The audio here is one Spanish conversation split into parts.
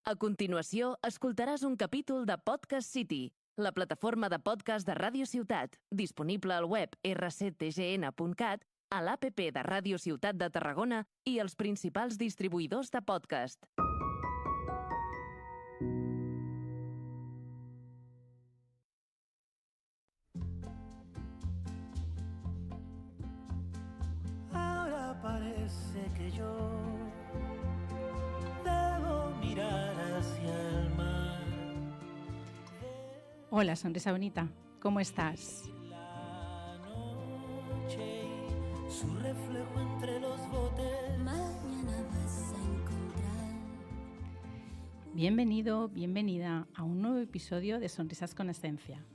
A continuació, escoltaràs un capítol de Podcast City, la plataforma de podcast de Ràdio Ciutat, disponible al web rctgn.cat, a l'APP de Ràdio Ciutat de Tarragona i els principals distribuïdors de podcast. Ahora parece que yo debo mirar hacia el mar. Hola, sonrisa bonita, ¿cómo estás? La noche y su reflejo entre los botes. Mañana vas a encontrar. Bienvenido, bienvenida a un nuevo episodio de Sonrisas con Esencia.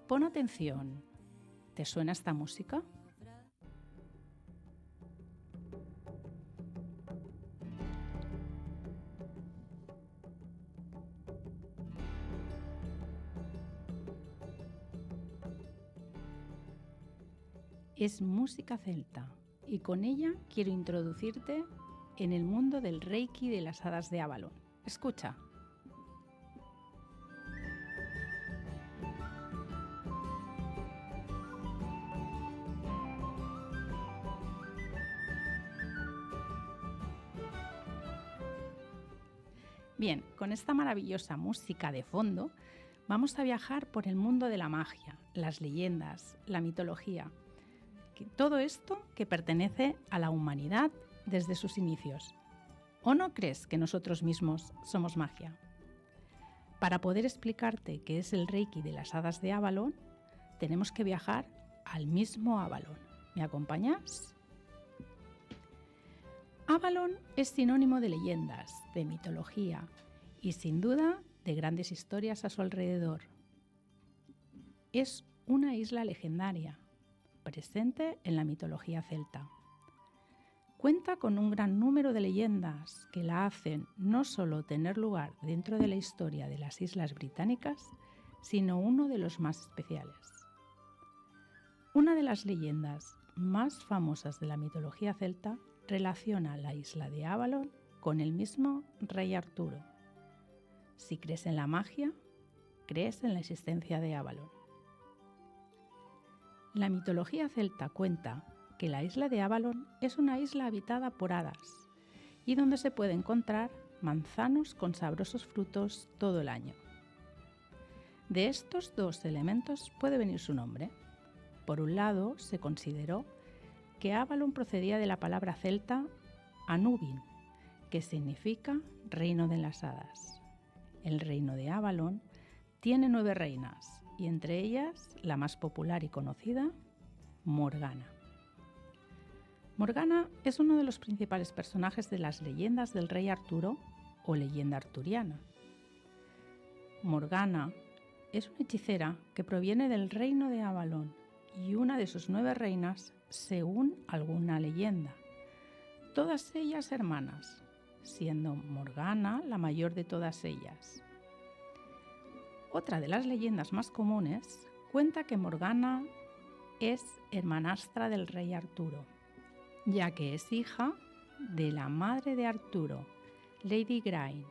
Pon atención, ¿te suena esta música? Es música celta y con ella quiero introducirte en el mundo del Reiki de las hadas de Avalon. Escucha. Bien, con esta maravillosa música de fondo vamos a viajar por el mundo de la magia, las leyendas, la mitología. Todo esto que pertenece a la humanidad desde sus inicios. ¿O no crees que nosotros mismos somos magia? Para poder explicarte qué es el Reiki de las hadas de Avalon, tenemos que viajar al mismo Avalon. ¿Me acompañas? Avalon es sinónimo de leyendas, de mitología y sin duda de grandes historias a su alrededor. Es una isla legendaria, presente en la mitología celta. Cuenta con un gran número de leyendas que la hacen no solo tener lugar dentro de la historia de las Islas Británicas, sino uno de los más especiales. Una de las leyendas más famosas de la mitología celta relaciona la isla de Avalon con el mismo rey Arturo. Si crees en la magia, crees en la existencia de Avalon. La mitología celta cuenta que la isla de Avalon es una isla habitada por hadas y donde se puede encontrar manzanos con sabrosos frutos todo el año. De estos dos elementos puede venir su nombre. Por un lado, se consideró que Avalon procedía de la palabra celta Anubin, que significa reino de las hadas. El reino de Avalon tiene 9 reinas, y entre ellas la más popular y conocida, Morgana. Morgana es uno de los principales personajes de las leyendas del rey Arturo o leyenda arturiana. Morgana es una hechicera que proviene del reino de Avalon y una de sus 9 reinas según alguna leyenda, todas ellas hermanas, siendo Morgana la mayor de todas ellas. Otra de las leyendas más comunes cuenta que Morgana es hermanastra del rey Arturo, ya que es hija de la madre de Arturo, Lady Grain,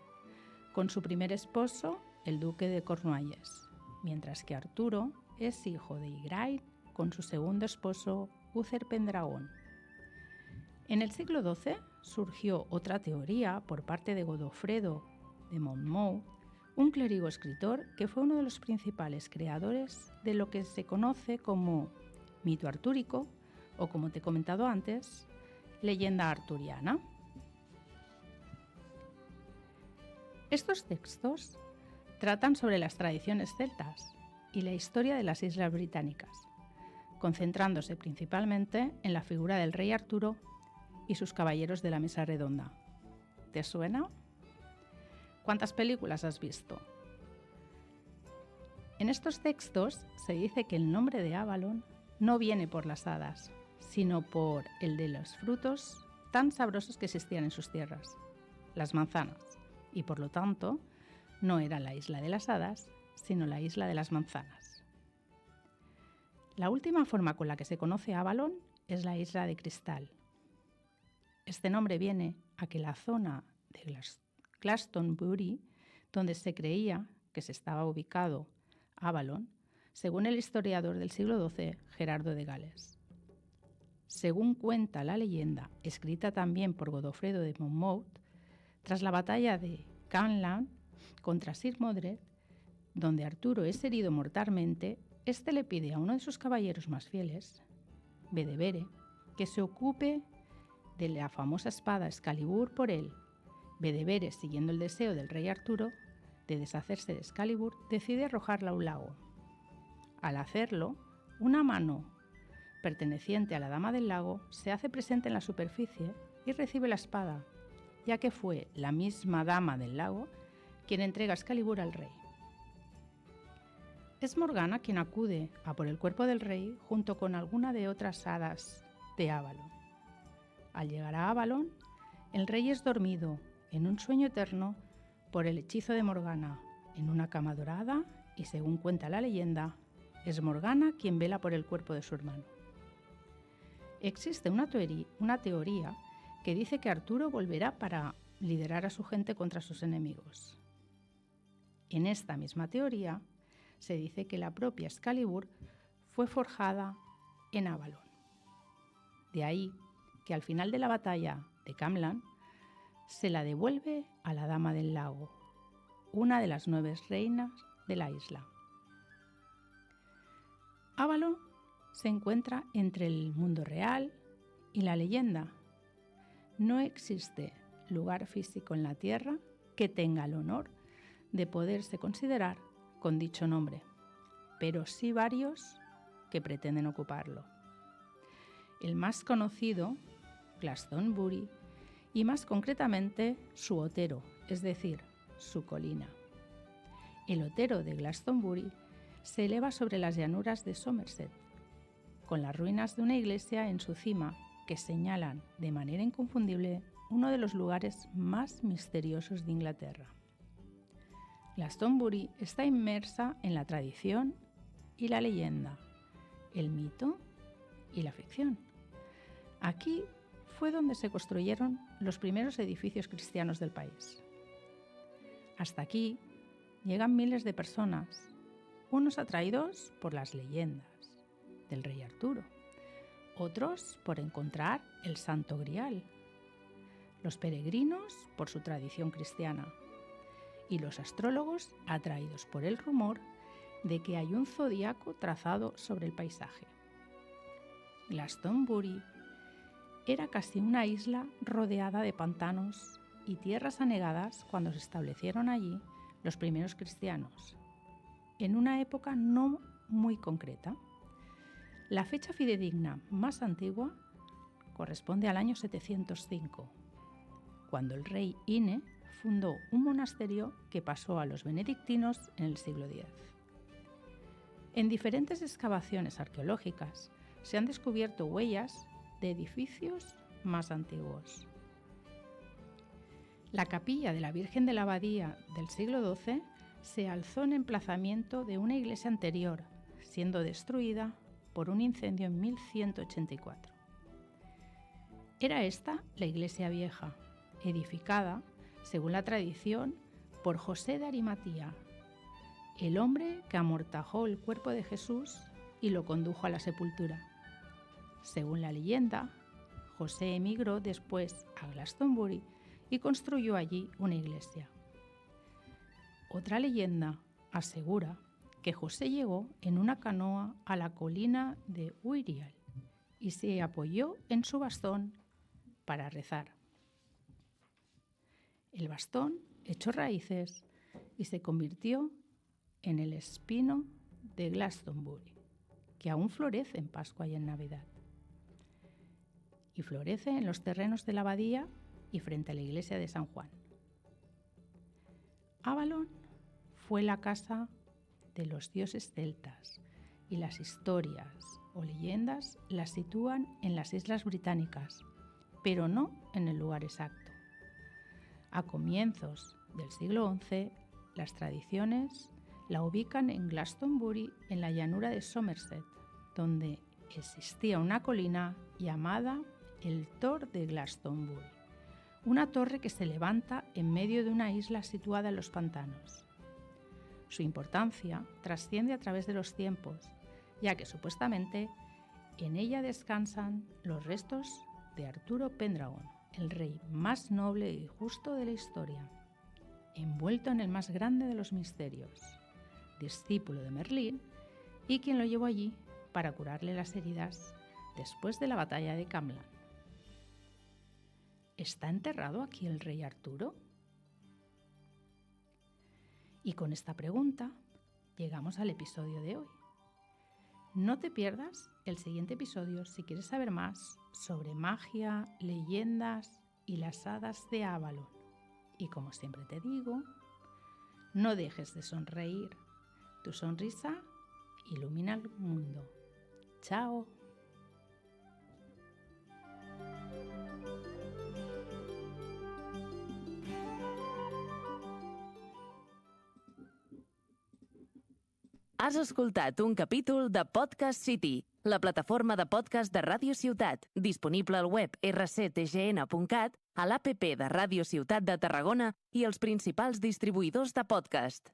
con su primer esposo, el duque de Cornualles, mientras que Arturo es hijo de Igraine con su segundo esposo, Uther Pendragon. En el siglo XII surgió otra teoría por parte de Godofredo de Monmouth, un clérigo escritor que fue uno de los principales creadores de lo que se conoce como mito artúrico o, como te he comentado antes, leyenda arturiana. Estos textos tratan sobre las tradiciones celtas y la historia de las Islas Británicas, concentrándose principalmente en la figura del rey Arturo y sus caballeros de la mesa redonda. ¿Te suena? ¿Cuántas películas has visto? En estos textos se dice que el nombre de Avalon no viene por las hadas, sino por el de los frutos tan sabrosos que existían en sus tierras, las manzanas, y por lo tanto no era la isla de las hadas, sino la isla de las manzanas. La última forma con la que se conoce Avalon es la isla de cristal. Este nombre viene a que la zona de los Glastonbury, donde se creía que se estaba ubicado Avalon, según el historiador del siglo XII, Gerardo de Gales. Según cuenta la leyenda, escrita también por Godofredo de Monmouth, tras la batalla de Camlan contra Sir Modred, donde Arturo es herido mortalmente, este le pide a uno de sus caballeros más fieles, Bedevere, que se ocupe de la famosa espada Excalibur por él. Bedevere, siguiendo el deseo del rey Arturo de deshacerse de Excalibur, decide arrojarla a un lago. Al hacerlo, una mano perteneciente a la Dama del Lago se hace presente en la superficie y recibe la espada, ya que fue la misma Dama del Lago quien entrega Excalibur al rey. Es Morgana quien acude a por el cuerpo del rey junto con alguna de otras hadas de Avalon. Al llegar a Avalon, el rey es dormido en un sueño eterno por el hechizo de Morgana en una cama dorada y, según cuenta la leyenda, es Morgana quien vela por el cuerpo de su hermano. Existe una teoría que dice que Arturo volverá para liderar a su gente contra sus enemigos. En esta misma teoría se dice que la propia Excalibur fue forjada en Avalon. De ahí que al final de la batalla de Camlan se la devuelve a la Dama del Lago, una de las 9 reinas de la isla. Avalon se encuentra entre el mundo real y la leyenda. No existe lugar físico en la Tierra que tenga el honor de poderse considerar con dicho nombre, pero sí varios que pretenden ocuparlo. El más conocido, Glastonbury, y más concretamente su otero, es decir, su colina. El otero de Glastonbury se eleva sobre las llanuras de Somerset, con las ruinas de una iglesia en su cima que señalan de manera inconfundible uno de los lugares más misteriosos de Inglaterra. Glastonbury está inmersa en la tradición y la leyenda, el mito y la ficción. Aquí fue donde se construyeron los primeros edificios cristianos del país. Hasta aquí llegan miles de personas, unos atraídos por las leyendas del rey Arturo, otros por encontrar el Santo Grial, los peregrinos por su tradición cristiana y los astrólogos atraídos por el rumor de que hay un zodiaco trazado sobre el paisaje. Glastonbury era casi una isla rodeada de pantanos y tierras anegadas cuando se establecieron allí los primeros cristianos, en una época no muy concreta. La fecha fidedigna más antigua corresponde al año 705, cuando el rey Ine fundó un monasterio que pasó a los benedictinos en el siglo X. En diferentes excavaciones arqueológicas se han descubierto huellas de edificios más antiguos. La capilla de la Virgen de la Abadía del siglo XII se alzó en emplazamiento de una iglesia anterior, siendo destruida por un incendio en 1184. Era esta la iglesia vieja, edificada, según la tradición, por José de Arimatea, el hombre que amortajó el cuerpo de Jesús y lo condujo a la sepultura. Según la leyenda, José emigró después a Glastonbury y construyó allí una iglesia. Otra leyenda asegura que José llegó en una canoa a la colina de Uriel y se apoyó en su bastón para rezar. El bastón echó raíces y se convirtió en el espino de Glastonbury, que aún florece en Pascua y en Navidad. Y florece en los terrenos de la abadía y frente a la iglesia de San Juan. Avalon fue la casa de los dioses celtas y las historias o leyendas las sitúan en las Islas Británicas, pero no en el lugar exacto. A comienzos del siglo XI, las tradiciones la ubican en Glastonbury, en la llanura de Somerset, donde existía una colina llamada el Tor de Glastonbury, una torre que se levanta en medio de una isla situada en los pantanos. Su importancia trasciende a través de los tiempos, ya que supuestamente en ella descansan los restos de Arturo Pendragon, el rey más noble y justo de la historia, envuelto en el más grande de los misterios, discípulo de Merlín y quien lo llevó allí para curarle las heridas después de la batalla de Camlan. ¿Está enterrado aquí el rey Arturo? Y con esta pregunta llegamos al episodio de hoy. No te pierdas el siguiente episodio si quieres saber más sobre magia, leyendas y las hadas de Avalon. Y como siempre te digo, no dejes de sonreír. Tu sonrisa ilumina el mundo. ¡Chao! Has escoltat un capítol de Podcast City, la plataforma de podcast de Ràdio Ciutat, disponible al web rctgn.cat, a l'APP de Ràdio Ciutat de Tarragona i els principals distribuïdors de podcast.